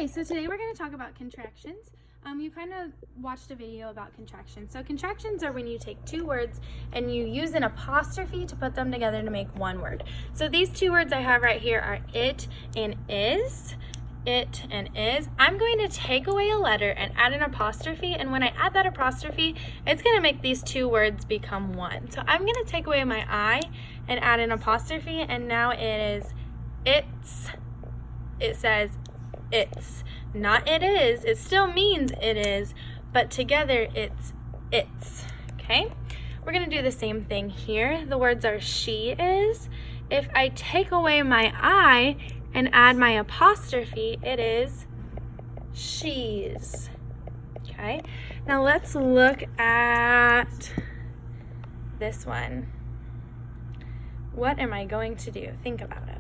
Okay, so today we're going to talk about contractions. You kind of watched a video about contractions. So contractions are when you take two words and you use an apostrophe to put them together to make one word. So these two words I have right here are it and is. It and is. I'm going to take away a letter and add an apostrophe, and when I add that apostrophe, it's going to make these two words become one. So I'm going to take away my I and add an apostrophe, and now it is it's. It says it's, not it is. It still means it is, but together it's, okay? We're gonna do the same thing here. The words are she is. If I take away my I and add my apostrophe, it is she's, okay? Now let's look at this one. What am I going to do? Think about it.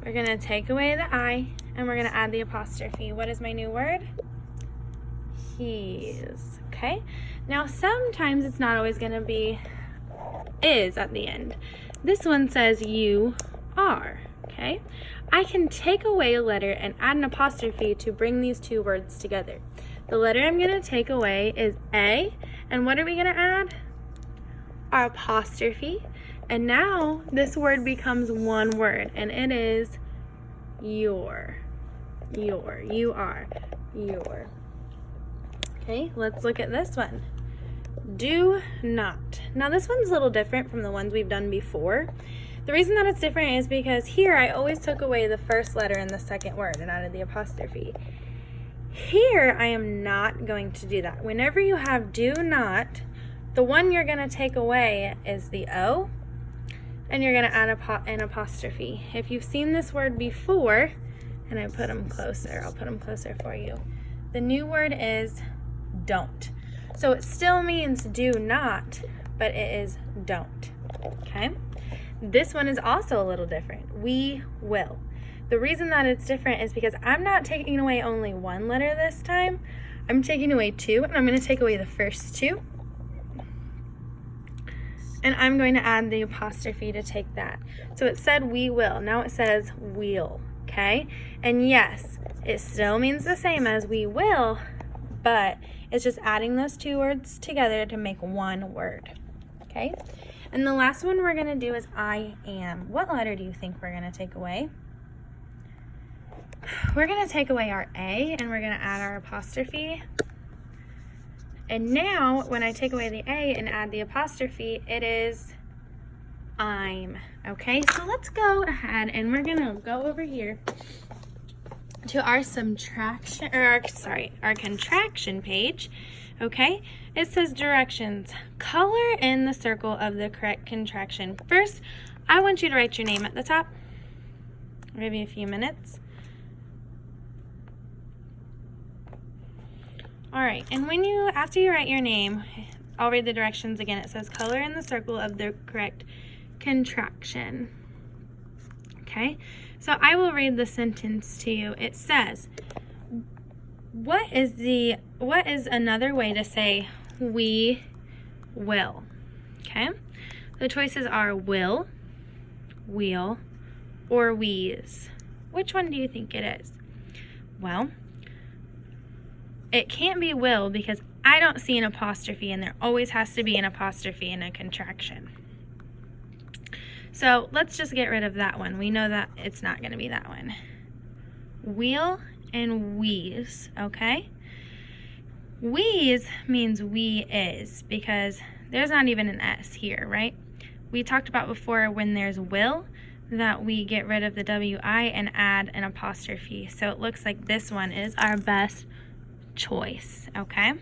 We're going to take away the I and we're going to add the apostrophe. What is my new word? He's. Okay. Now sometimes it's not always going to be is at the end. This one says you are. Okay. I can take away a letter and add an apostrophe to bring these two words together. The letter I'm going to take away is A, and what are we going to add? Our apostrophe. And now this word becomes one word, and it is your. You are, your. Okay, let's look at this one. Do not. Now this one's a little different from the ones we've done before. The reason that it's different is because here I always took away the first letter in the second word and added the apostrophe. Here I am not going to do that. Whenever you have do not, the one you're going to take away is the O, and you're going to add an apostrophe. If you've seen this word before, and I put them closer, I'll put them closer for you. The new word is don't. So it still means do not, but it is don't, okay? This one is also a little different. We will. The reason that it's different is because I'm not taking away only one letter this time. I'm taking away two, and I'm going to take away the first two. And I'm going to add the apostrophe to take that. So it said we will. Now it says we'll, okay? And yes, it still means the same as we will, but it's just adding those two words together to make one word, okay? And the last one we're going to do is I am. What letter do you think we're going to take away? We're going to take away our A, and we're going to add our apostrophe. And now, when I take away the A and add the apostrophe, it is I'm, okay? So let's go ahead and we're gonna go over here to our our contraction page, okay? It says directions. Color in the circle of the correct contraction. First, I want you to write your name at the top. I'll give you a few minutes. All right, and after you write your name, I'll read the directions again. It says color in the circle of the correct contraction. Okay, so I will read the sentence to you. It says, what is another way to say we will? Okay, the choices are will, we'll, or we's. Which one do you think it is? Well, it can't be will because I don't see an apostrophe, and there always has to be an apostrophe in a contraction. So let's just get rid of that one. We know that it's not going to be that one. We'll and we's, okay? We's means we is because there's not even an S here, right? We talked about before when there's will that we get rid of the WI and add an apostrophe. So it looks like this one is our best choice, okay?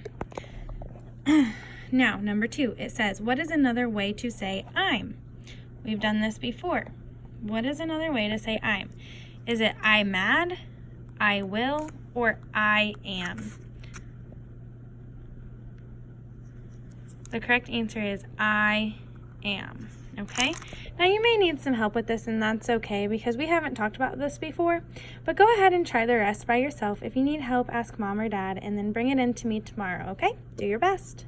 Now, number 2, it says, what is another way to say I'm? We've done this before. What is another way to say I'm? Is it I mad, I will, or I am? The correct answer is I am, okay? Now you may need some help with this, and that's okay because we haven't talked about this before, but go ahead and try the rest by yourself. If you need help, ask mom or dad, and then bring it in to me tomorrow, okay? Do your best.